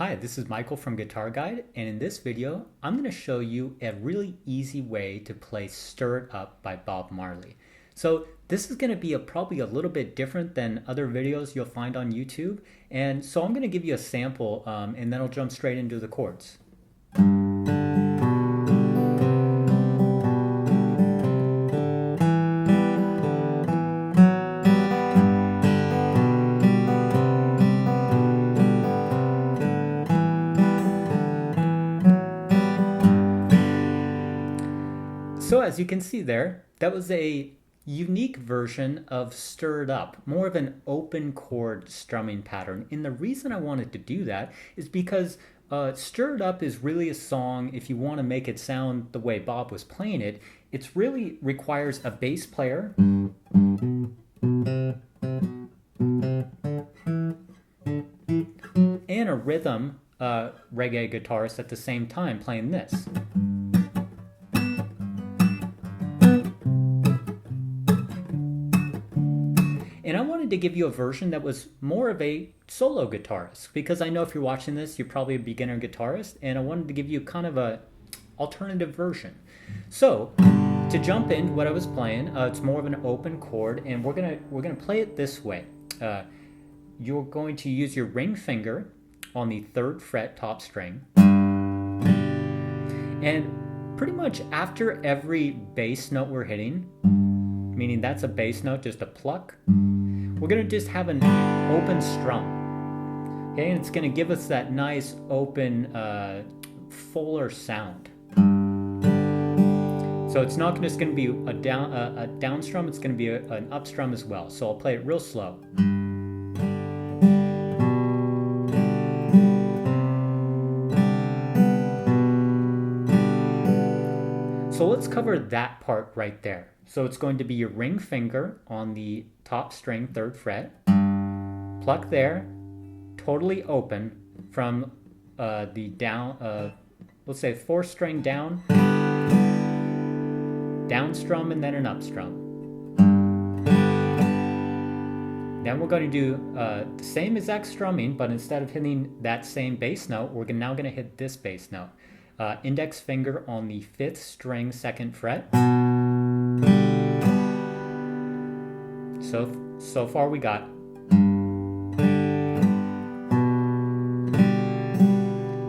Hi, this is Michael from Guitar Guide, and in this video, I'm going to show you a really easy way to play Stir It Up by Bob Marley. So this is going to be probably a little bit different than other videos you'll find on YouTube, and so I'm going to give you a sample and then I'll jump straight into the chords. So as you can see there, that was a unique version of Stir It Up, more of an open chord strumming pattern. And the reason I wanted to do that is because Stir It Up is really a song, if you want to make it sound the way Bob was playing it, it really requires a bass player and a rhythm reggae guitarist at the same time playing this. And I wanted to give you a version that was more of a solo guitarist, because I know if you're watching this, you're probably a beginner guitarist, and I wanted to give you kind of a alternative version. So to jump in, what I was playing, it's more of an open chord, and we're gonna play it this way. You're going to use your ring finger on the 3rd fret top string, and pretty much after every bass note we're hitting, meaning that's a bass note, just a pluck, we're going to just have an open strum. Okay, and it's going to give us that nice open, fuller sound. So it's not just going to be a down strum, it's going to be an up strum as well. So I'll play it real slow. So let's cover that part right there. So it's going to be your ring finger on the top string, 3rd fret, pluck there, totally open from the down, let's say 4th string down, down strum, and then an up strum. Then we're going to do the same exact strumming, but instead of hitting that same bass note, we're now going to hit this bass note. Index finger on the 5th string, 2nd fret. So far we got.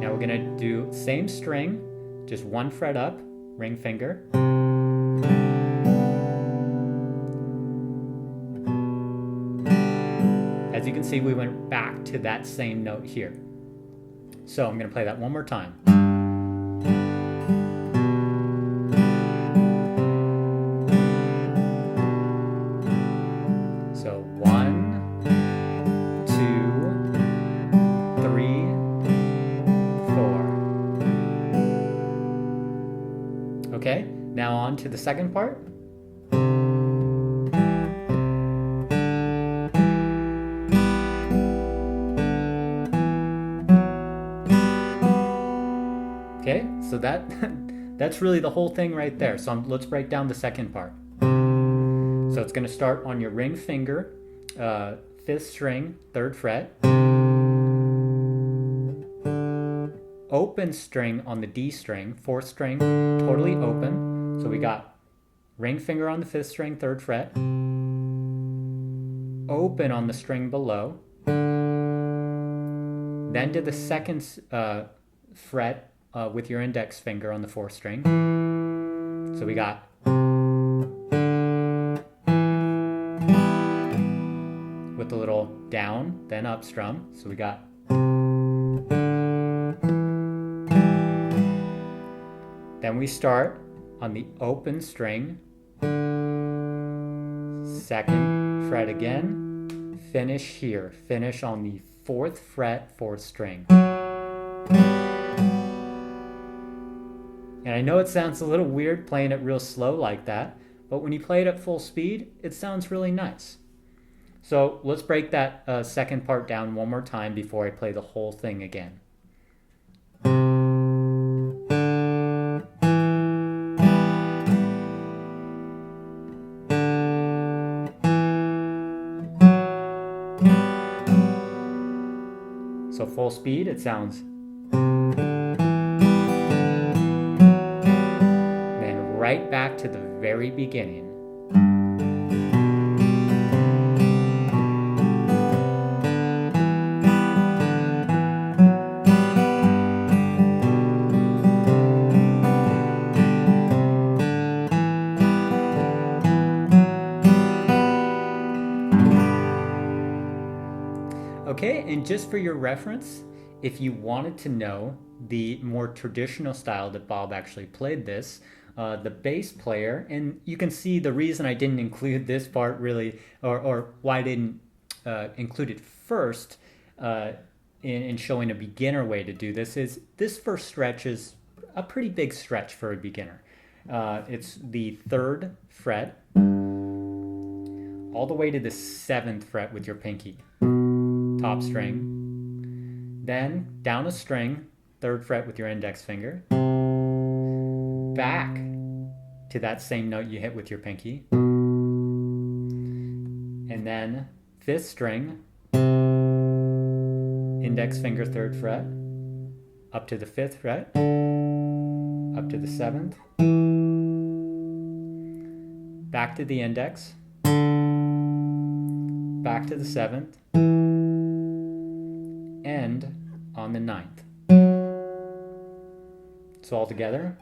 Now we're gonna do same string, just 1 fret up, ring finger. As you can see, we went back to that same note here. So I'm gonna play that one more time. So 1, 2, 3, 4. Okay, now on to the second part. Okay, so that's really the whole thing right there. So let's break down the second part. So it's going to start on your ring finger, 5th string, 3rd fret. Open string on the D string, 4th string, totally open. So we got ring finger on the 5th string, 3rd fret. Open on the string below. Then to the 2nd fret with your index finger on the 4th string. So we got with a little down, then up strum. So we got. Then we start on the open string, 2nd fret again, finish here, finish on the 4th fret, 4th string. And I know it sounds a little weird playing it real slow like that, but when you play it at full speed, it sounds really nice. So let's break that second part down one more time before I play the whole thing again. So full speed, it sounds. Then right back to the very beginning. Okay, and just for your reference, if you wanted to know the more traditional style that Bob actually played this, the bass player, and you can see the reason I didn't include this part really, or why I didn't include it first in showing a beginner way to do this, is this first stretch is a pretty big stretch for a beginner. It's the 3rd fret all the way to the 7th fret with your pinky. Top string, then down a string, 3rd fret with your index finger, back to that same note you hit with your pinky, and then 5th string, index finger 3rd fret, up to the 5th fret, up to the 7th, back to the index, back to the 7th, end on the 9th. So all together.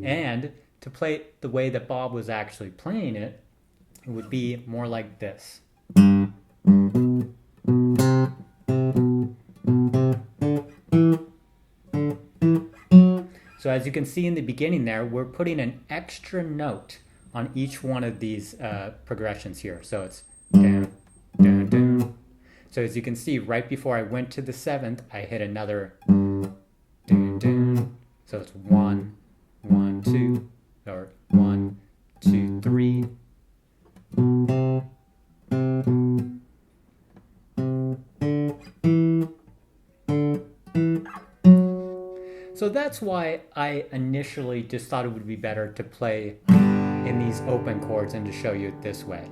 And to play it the way that Bob was actually playing it, it would be more like this. So as you can see in the beginning there, we're putting an extra note on each one of these progressions here. So it's down, down, down. So as you can see, right before I went to the 7th, I hit another down, down. So it's 1, 1, 2, or 1, 2, 3. So that's why I initially just thought it would be better to play in these open chords and to show you it this way.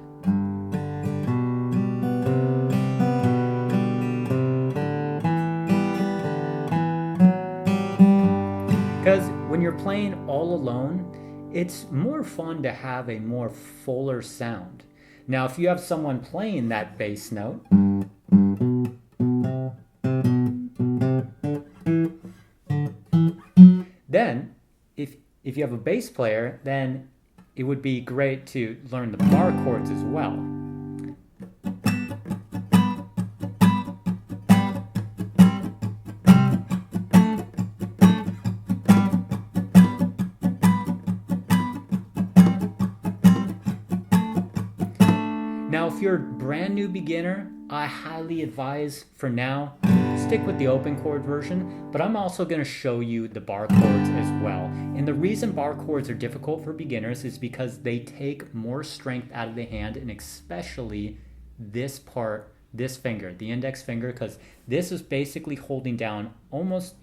Because when you're playing all alone, it's more fun to have a more fuller sound. Now, if you have someone playing that bass note, then if you have a bass player, then it would be great to learn the bar chords as well. Now, if you're a brand new beginner, I highly advise for now, stick with the open chord version, but I'm also going to show you the bar chords as well. And the reason bar chords are difficult for beginners is because they take more strength out of the hand, and especially this part, this finger, the index finger, because this is basically holding down almost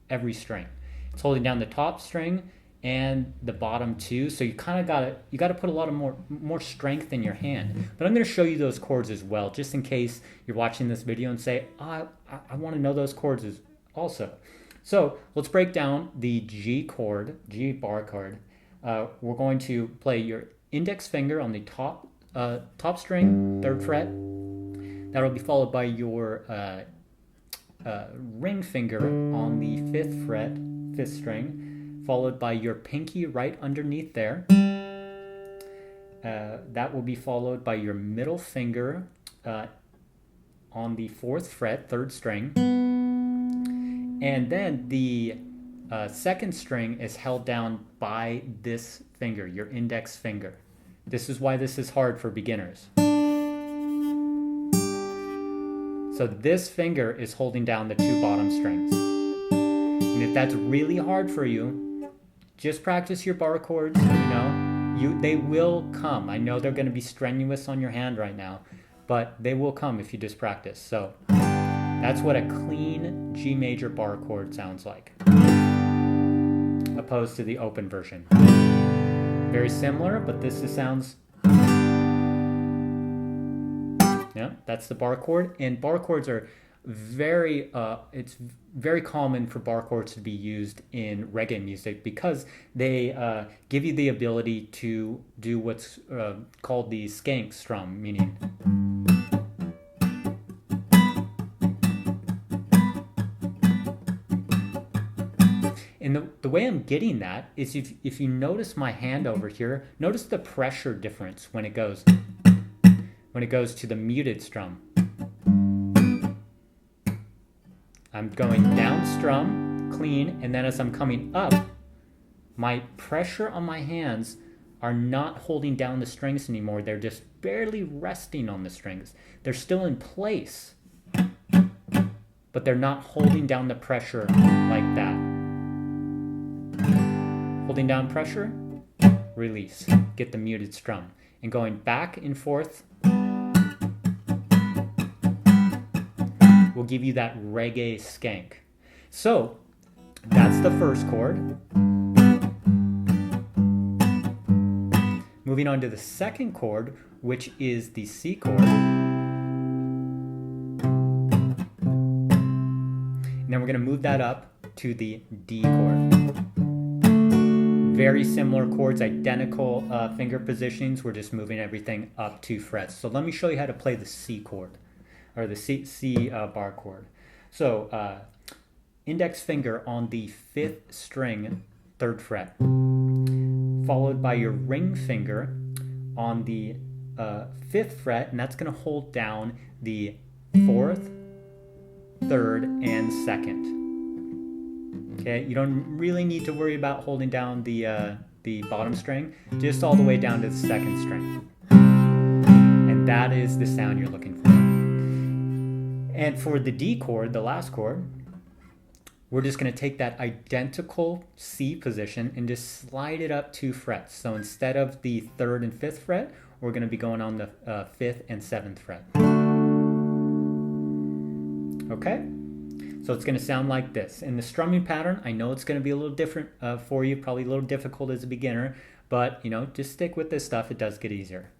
every string. It's holding down the top string and the bottom too, so you kind of got to put a lot of more strength in your hand. But I'm going to show you those chords as well, just in case you're watching this video and say, I want to know those chords also. So let's break down the G chord, G bar chord. We're going to play your index finger on the top string, 3rd fret. That'll be followed by your ring finger on the 5th fret, 5th string, followed by your pinky right underneath there. That will be followed by your middle finger on the 4th fret, 3rd string. And then the 2nd string is held down by this finger, your index finger. This is why this is hard for beginners. So this finger is holding down the 2 bottom strings. And if that's really hard for you, just practice your bar chords, they will come. I know they're going to be strenuous on your hand right now, but they will come if you just practice. So that's what a clean G major bar chord sounds like, opposed to the open version. Very similar, but this sounds... Yeah, that's the bar chord. And bar chords are very, it's very common for bar chords to be used in reggae music because they give you the ability to do what's called the skank strum, meaning... And the way I'm getting that is if you notice my hand over here, notice the pressure difference when it goes to the muted strum. I'm going down strum, clean, and then as I'm coming up, my pressure on my hands are not holding down the strings anymore. They're just barely resting on the strings. They're still in place, but they're not holding down the pressure like that. Holding down pressure, release, get the muted strum. And going back and forth will give you that reggae skank. So that's the first chord. Moving on to the second chord, which is the C chord. And then we're going to move that up to the D chord. Very similar chords, identical finger positions. We're just moving everything up 2 frets. So let me show you how to play the C chord, or the C bar chord. So index finger on the 5th string, 3rd fret, followed by your ring finger on the 5th fret, and that's going to hold down the 4th, 3rd, and 2nd. Okay, you don't really need to worry about holding down the bottom string, just all the way down to the 2nd string. And that is the sound you're looking for. And for the D chord, the last chord, we're just going to take that identical C position and just slide it up 2 frets. So instead of the 3rd and 5th fret, we're going to be going on the 5th and 7th fret. Okay? So it's going to sound like this. In the strumming pattern, I know it's going to be a little different for you, probably a little difficult as a beginner, but you know, just stick with this stuff. It does get easier.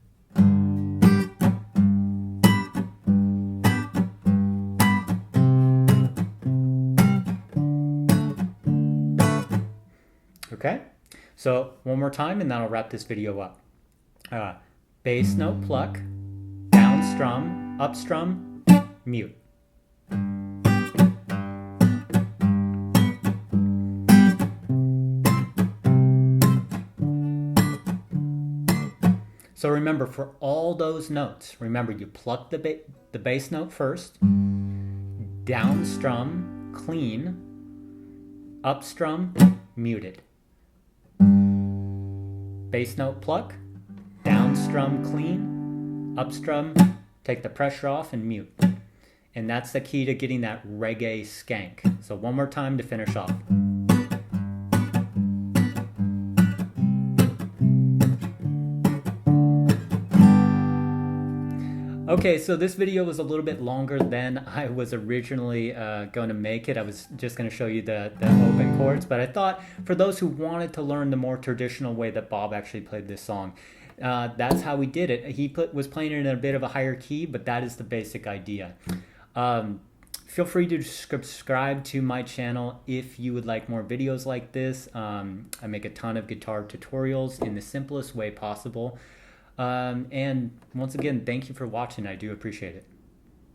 Okay, so one more time and that'll wrap this video up. Bass note pluck, down strum, up strum, mute. So remember, for all those notes, remember you pluck the bass note first, down strum, clean, up strum, muted. Bass note pluck, down strum, clean, up strum, take the pressure off and mute. And that's the key to getting that reggae skank. So one more time to finish off. Okay, so this video was a little bit longer than I was originally going to make it. I was just going to show you the open chords, but I thought for those who wanted to learn the more traditional way that Bob actually played this song, that's how we did it. He was playing it in a bit of a higher key, but that is the basic idea. Feel free to subscribe to my channel if you would like more videos like this. I make a ton of guitar tutorials in the simplest way possible. And once again, thank you for watching. I do appreciate it.